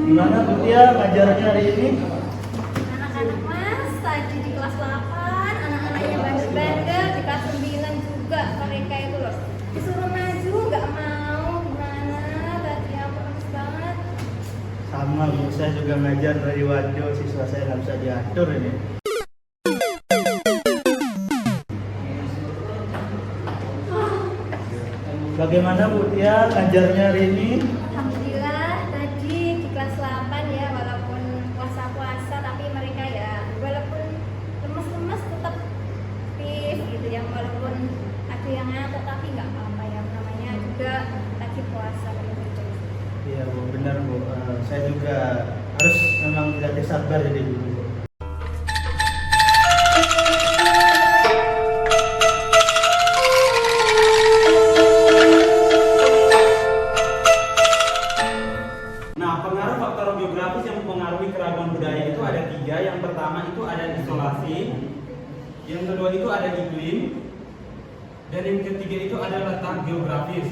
Gimana Bu Tia ngajarnya hari ini? Anak-anak Mas, tadi di kelas 8, anak-anaknya bandel-bandel, di kelas 9 juga mereka itu loh. Disuruh maju, nggak mau, gimana? Tadi aku nangis banget. Sama Bu, saya juga ngajar dari Wajo, siswa saya nggak bisa diatur ini. Bagaimana Bu Tia ngajarnya hari ini? Alhamdulillah, tadi di kelas 8 ya, walaupun puasa-puasa, tapi mereka ya, walaupun lemes-lemes tetap aktif gitu ya, walaupun ada yang ngantuk tapi nggak apa-apa ya, namanya juga lagi puasa gitu. Iya Bu, benar Bu. Saya juga harus memang dilatih sabar jadi guru. Nah, pengaruh faktor geografis yang mempengaruhi keragaman budaya itu ada tiga. Yang pertama itu ada isolasi, yang kedua itu ada iklim, dan yang ketiga itu ada letak geografis.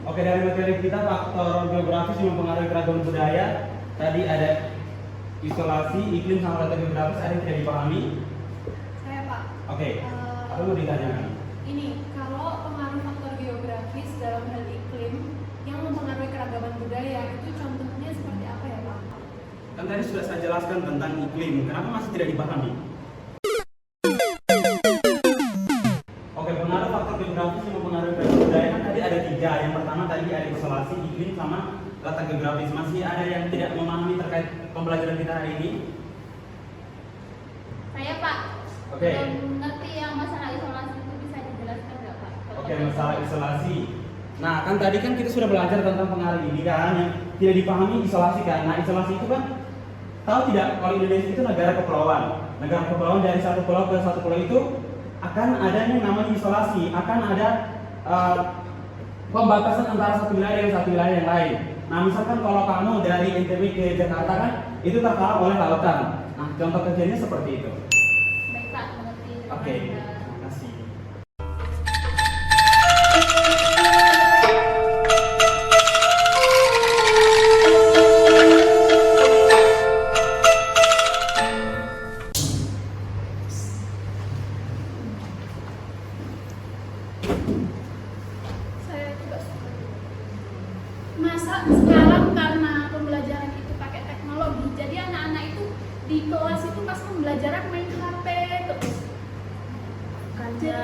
Oke, dari materi kita faktor geografis yang mempengaruhi keragaman budaya tadi ada isolasi, iklim, sama letak geografis. Ada yang tidak dipahami? Saya Pak. Oke, apa mau ditanyakan? Ini kalau pengaruh faktor geografis dalam hal iklim yang mempengaruhi keragaman budaya itu contohnya seperti apa ya Pak? Kan tadi sudah saya jelaskan tentang iklim. Kenapa masih tidak dipahami? Oke, pengaruh faktor geografis yang mempengaruhi keragaman budaya kan tadi ada tiga. Yang pertama tadi ada isolasi, iklim, sama letak geografis. Masih ada yang tidak memahami terkait pembelajaran kita hari ini? Saya Pak, Oke. belum ngerti yang masalah isolasi itu bisa dijelaskan nggak Pak? Oke, masalah isolasi. Nah, kan tadi kan kita sudah belajar tentang pengaruh ini kan, yang tidak dipahami isolasi kan. Nah, isolasi itu kan, tahu tidak kalau Indonesia itu negara kepulauan. Negara kepulauan dari satu pulau ke satu pulau itu akan ada yang namanya isolasi, akan ada pembatasan antara satu wilayah dengan satu wilayah yang lain. Nah, misalkan kalau kamu dari NTB ke Jakarta kan, itu terhalang oleh lautan. Nah, contoh kecilnya seperti itu. Baik Pak, mengerti. Oke, terima kasih. Saya juga suka. Masa sekarang karena pembelajaran itu pakai teknologi, jadi anak-anak itu di kelas itu pas pembelajaran main HP terus. Bukannya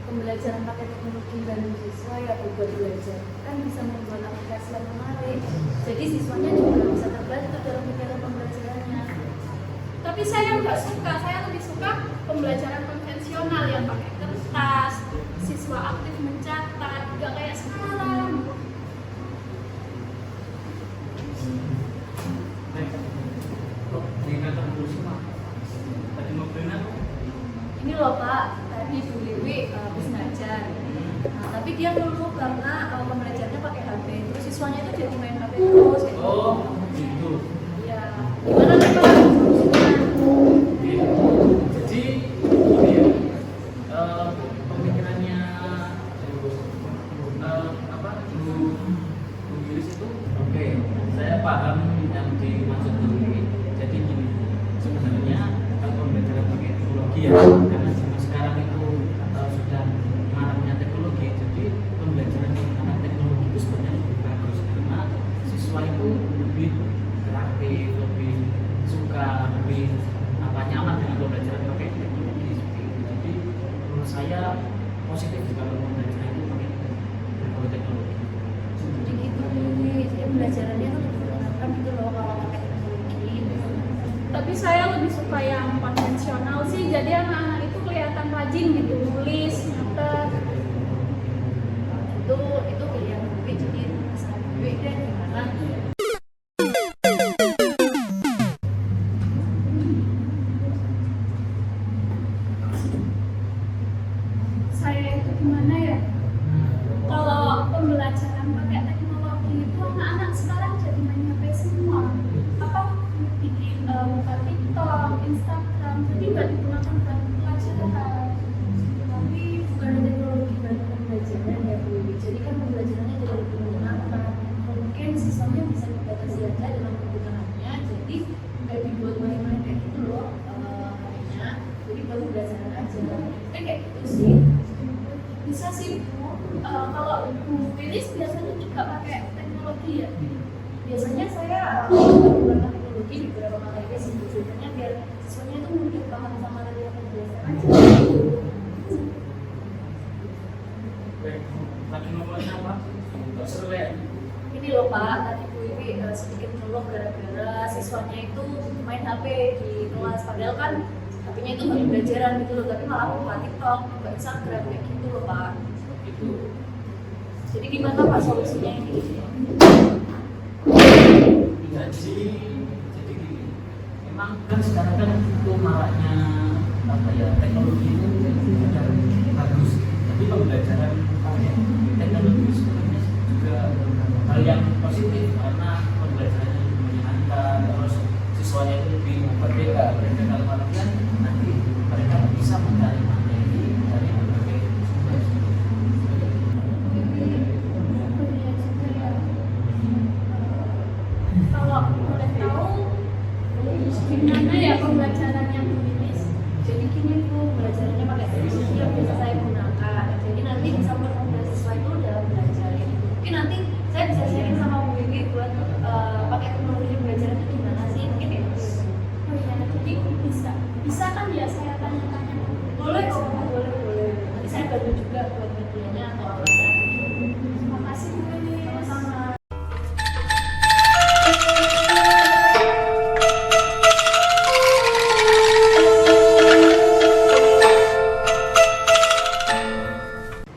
pembelajaran pakai teknologi dan siswa ya buat belajar kan bisa membuat aplikasi yang menarik, jadi siswanya juga bisa terbantu dalam kegiatan pembelajarannya. Tapi saya nggak suka, saya lebih suka pembelajaran konvensional yang pakai kertas, siswa aktif mencatat, nggak kayak sekarang. Ini loh Pak, tadi Bu Liwi habis ngajar. Nah, tapi dia ngeluh karena pembelajarannya pakai HP, terus siswanya itu jadi main HP terus. Oh, gitu. Ya, gimana nih Pak solusinya? Jadi ini ya, pemikirannya apa Bu Giris itu oke. Saya paham yang dimaksud Bu Giris. Jadi gini, sebenarnya kalau pembelajaran pakai teknologi ya, karena zaman sekarang itu sudah maraknya teknologi, jadi pembelajaran menggunakan teknologi itu sebenarnya lebih bagus karena siswa itu lebih kreatif, lebih suka, lebih nyaman dengan pembelajaran pakai teknologi seperti itu. Jadi menurut saya positif kalau pembelajaran itu pakai teknologi. Jadi gitu nih, jadi pembelajarannya tuh lebih menyenangkan gitu loh kalau pakai teknologi. Tapi saya lebih suka yang konvensional sih, jadi anak-anak itu kelihatan rajin gitu, nulis, nyatet. Itu pilihan gue, jadi masalah gue deh gimana. Saya itu gimana ya? Kalau pembelajaran pakai teknologi itu anak-anak sekarang jadi main HP semua. Apa bikin buka TikTok, Instagram, jadi nggak digunakan buat pelajaran. Tapi Kalau Bu Wilis biasanya juga pakai teknologi ya. Biasanya saya menggunakan teknologi di beberapa materi sebenarnya biar siswanya itu mudah paham sama materi yang pembelajaran. Baik, lagi ngomongin apa? Nggak seru ya? Ini loh Pak, tadi Bu Iwi sedikit nyolong gara-gara siswanya itu main HP di kelas, padahal kan HP-nya itu nggak pembelajaran gitu loh, tapi malah buka TikTok, buka Instagram kayak gitu loh Pak. Itu Jadi gimana Pak solusinya ini? jadi gini, memang kan sekarang kan itu maraknya apa ya, teknologi itu sudah bagus, tapi pembelajaran pakai teknologi sebenarnya juga hal yang positif karena pembelajarannya lebih menyenangkan, terus siswanya itu lebih merdeka. Dalam artian nanti mereka bisa mencari materi dari berbagai sumber. Kalau boleh tahu gimana ya pembelajarannya Bu Wilis? Jadi gini Bu, belajarnya pakai teknologi yang biasa saya gunakan. Jadi nanti bisa mempermudah siswa itu dalam belajar. Mungkin nanti saya bisa sharing sama Bu Wiwi buat pakai teknologi belajar itu gimana sih? Mungkin kayak gitu. Oh iya, jadi bisa kan ya saya tanya-tanya. Boleh kok, boleh. Nanti saya bantu juga buat medianya atau alatnya. Terima kasih Bu Wilis. Sama-sama.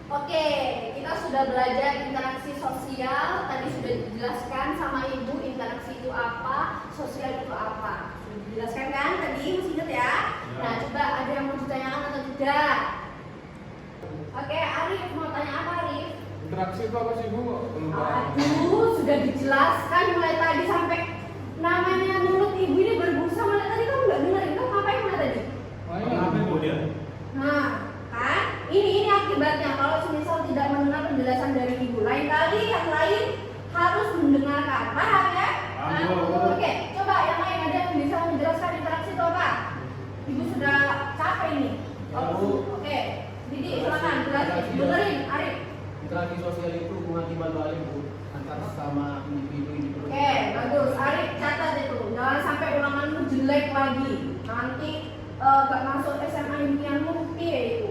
Oke, kita sudah belajar interaksi sosial. Tadi sudah dijelaskan sama Ibu interaksi itu apa, sosial itu apa. Sudah dijelaskan kan tadi, masih ingat ya? Nah, coba ada yang mau ditanyakan atau tidak? Oke, Arif mau tanya apa Arif? Interaksi itu apa sih Bu? Aduh, sudah dijelaskan mulai tadi sampai namanya mulut Ibu ini berbusa. Mulai tadi kamu nggak dengar, kamu ngapain mulai tadi? Kenapa Ibu dia? Nah, kan ini akibatnya kalau semisal tidak mendengar penjelasan dari Ibu, lain kali yang lain harus mendengarkan. Paham ya? Paham. Oke, coba yang lain ada yang bisa menjelaskan interaksi itu apa? Ibu sudah capek ini. Oke, Didi silakan jelasin. Benerin, Arif. Interaksi sosial itu hubungan timbal balik Bu antara sama individu. Oke, bagus. Arif catat itu. Jangan sampai ulanganmu jelek lagi. Nanti gak masuk SMA impianmu, piye itu?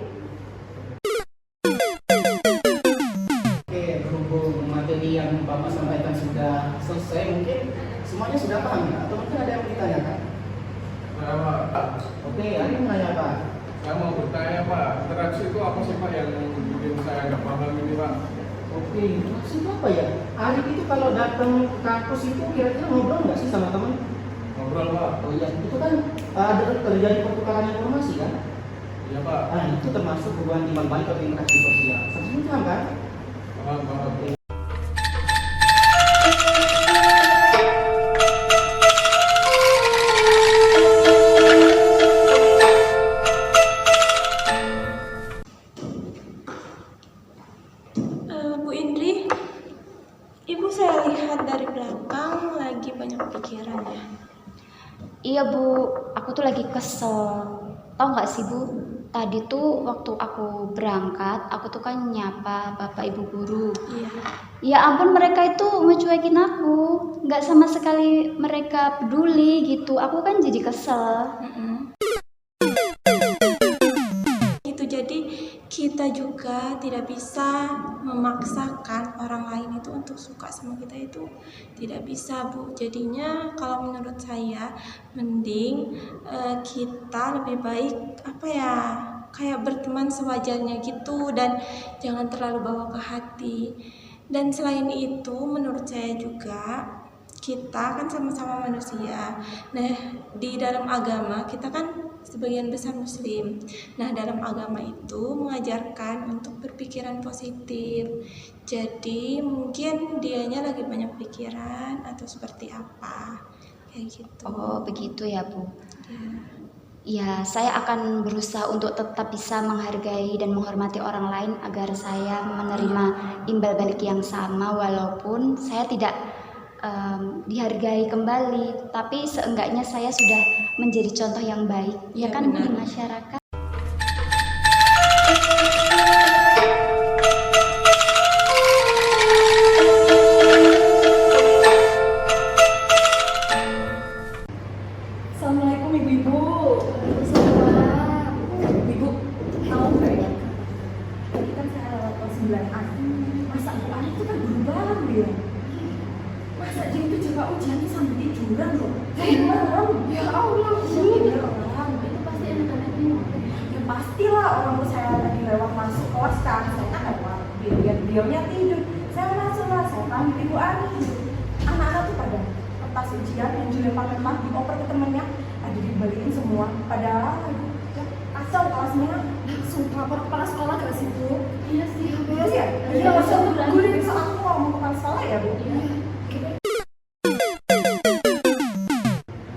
Oke, berhubung materi yang Bapak sampaikan sudah selesai, mungkin semuanya sudah paham ya? Atau mungkin ada yang mau ditanyakan? Pak, Oke, ada yang menanya Pak. saya mau bertanya Pak, interaksi itu apa sih Pak yang bikin saya nggak paham ini Pak? Oke, interaksi itu apa ya? Arif itu kalau datang ke kampus itu kira-kira ngobrol nggak sih sama teman? Ngobrol Pak? Oh iya, itu kan ada terjadi pertukaran informasi kan? Iya Pak. Nah, itu termasuk hubungan timbal balik atau interaksi sosial. Saksinya paham kan? Paham. Bu Indri, Ibu saya lihat dari belakang lagi banyak pikiran ya. Iya Bu, aku tuh lagi kesel. Tahu nggak sih Bu, tadi tuh waktu aku berangkat, aku tuh kan nyapa bapak ibu guru. Iya. Ya ampun, mereka itu ngecuekin aku, nggak sama sekali mereka peduli gitu. Aku kan jadi kesel. Itu jadi kita juga tidak bisa memaksakan orang lain itu untuk suka sama kita, itu tidak bisa Bu. Jadinya kalau menurut saya mending kita lebih baik apa ya, kayak berteman sewajarnya gitu dan jangan terlalu bawa ke hati. Dan selain itu menurut saya juga kita kan sama-sama manusia. Nah, di dalam agama kita kan sebagian besar muslim. Nah, dalam agama itu mengajarkan untuk berpikiran positif. Jadi mungkin dianya lagi banyak pikiran atau seperti apa, kayak gitu. Oh begitu ya Bu. Ya. Ya, saya akan berusaha untuk tetap bisa menghargai dan menghormati orang lain agar saya menerima imbal balik yang sama walaupun saya tidak dihargai kembali, tapi seenggaknya saya sudah menjadi contoh yang baik, ya kan Bu, di masyarakat. ya? Masa dia itu coba ujiannya sambil tiduran loh? Malam? Ya Allah, bener orang. Itu pasti anak-anak ini. Ya pastilah, orang tuh saya tadi lewat masuk kelas kan, saya kan lewat, lihat beliaunya tidur. Saya masuk lah, saya panggil Ibu Ani. Anak-anak tuh pada kertas ujian yang dilempar-lempar dioper ke temennya, ada dibalikin semua. Padahal ya, kacau kelasnya, langsung lapor kepala sekolah ke situ. Iya sih. Iya sih ya? Iya, langsung gue udah besok aku ngomong ke kepala sekolah ya Bu. Iya.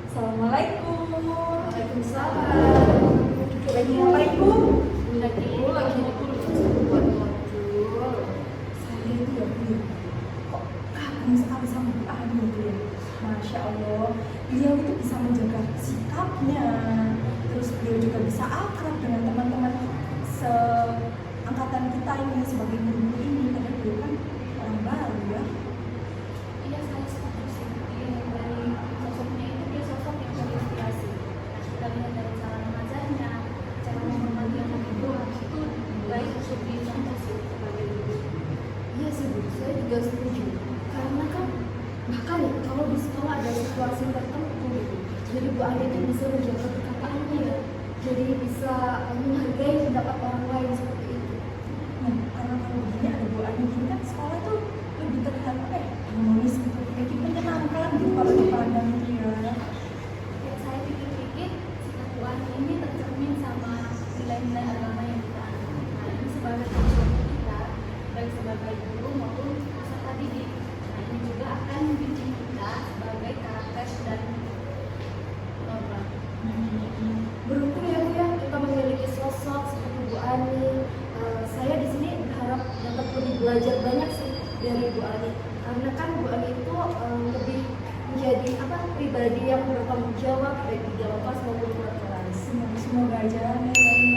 Assalamualaikum. Waalaikumsalam. Lagi ngapain Bu? Lagi buat modul. Saya itu ya Bu, kok kagum sekali sama Bu Ani itu ya. Masya Allah, beliau itu bisa menjaga sikapnya. Terus beliau juga bisa akrab dengan teman-teman seangkatan kita ini sebagai guru ini. Karena beliau kan orang baru ya. Iya, saya setuju sih. Iya, dari sosoknya itu dia sosok yang terinspirasi. Nah, kita lihat dari cara mengajarnya, cara menghormati yang lebih tua, itu baik untuk dicontoh sih sebagai guru. Iya sih Bu, saya juga setuju. Karena kan bahkan ya, kalau di sekolah ada situasi tertentu gitu, jadi Bu Ani itu bisa menjaga perkataannya ya, jadi bisa menghargai pendapat orang lain seperti itu. Nah, karena kalau begini ada Bu Ani gini kan sekolah tuh lebih terlihat apa ya, harmonis gitu, kayak menyenangkan gitu kalau dipandang dia. Ya, saya pikir-pikir sikap Bu Ani ini tercermin sama nilai-nilai agama yang kita anut. Nah, ini sebagai tanggung kita, baik sebagai guru maupun peserta didik. Nah, ini juga akan membimbing kita sebagai karakter dan norma. Beruntung ya Bu ya, kita memiliki sosok seperti Bu Ani. Saya di sini berharap dapat lebih belajar banyak sih dari Bu Ani. Karena kan Bu Ani itu lebih menjadi pribadi yang bertanggung jawab baik di dalam kelas maupun di luar kelas. Semoga aja nilai